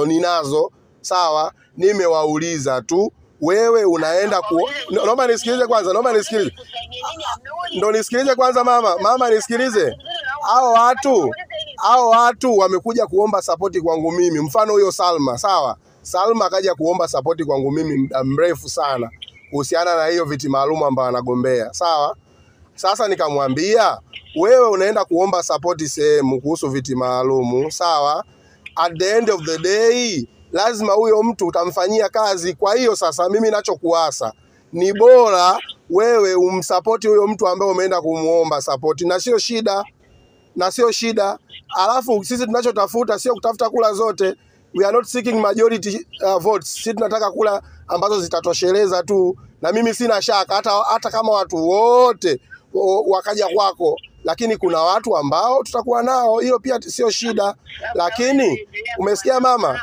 ninazo, sawa, nimewauliza tu. Wewe unaenda naomba nisikilize kwanza, naomba nisikilize. Ndio nisikilize kwanza mama nisikilize. Hao watu wamekuja kuomba support kwangu mimi. Mfano huyo Salma, sawa? Salma akaja kuomba support kwangu mimi muda mrefu sana kuhusiana na hiyo viti maalum ambao anagombea, sawa? Sasa nikamwambia, wewe unaenda kuomba support sehemu kuhusu viti maalum, sawa? At the end of the day lazima huyo mtu utamfanyia kazi. Kwa hiyo sasa mimi ninachokuasa ni bora wewe umsupport huyo mtu ambaye umeenda kumuomba support, na sio shida. Alafu sisi tunachotafuta sio kutafuta kula zote. We are not seeking majority votes. Sisi tunataka kula ambazo zitatosheleza tu. Na mimi sina shaka hata kama watu wote wakaja kwako, lakini kuna watu ambao tutakuwa nao, hiyo pia sio shida. Lakini umesikia mama?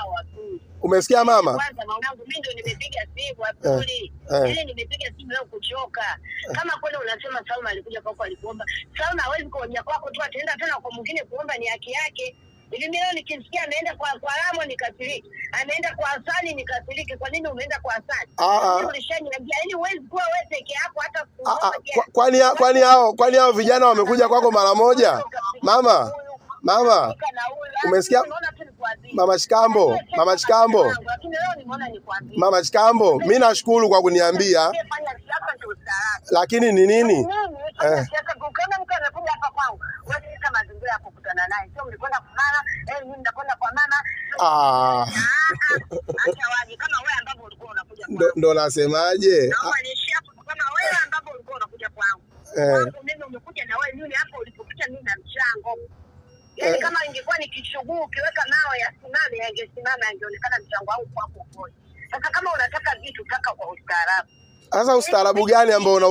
Umesikia mama? Kwanza mwanangu mimi ndio nimepiga simu Abduli. Ile nimepiga simu leo kuchoka. Kama kweli unasema Salma alikuja kwako alikuomba. Salma hawezi kuja kwako tu, ataenda tena kwa mwingine kuomba, ni haki yake. Hivi mimi leo nikisikia ameenda kwa Ramo nikasiriki. Ameenda kwa Hasani nikasiriki. Kwa nini umeenda kwa Hasani? Ulishaniambia yani huwezi kuwa wewe peke yako hata kwani hao vijana wamekuja kwako mara moja? Mama, umesikia? Mama Chikambo, mimi nashukuru kwa kuniambia. Lakini ni nini? Ndo nasemaje? Mimi umekuja na wewe nini hapo ulipopita mimi na mchango. Yaani kama ingekuwa ni kichuguu ukiweka mawe yasimame yangesimama, yangeonekana mchango wangu kwako. Sasa kama unataka vitu taka kwa ustaarabu. Sasa ustaarabu gani ambao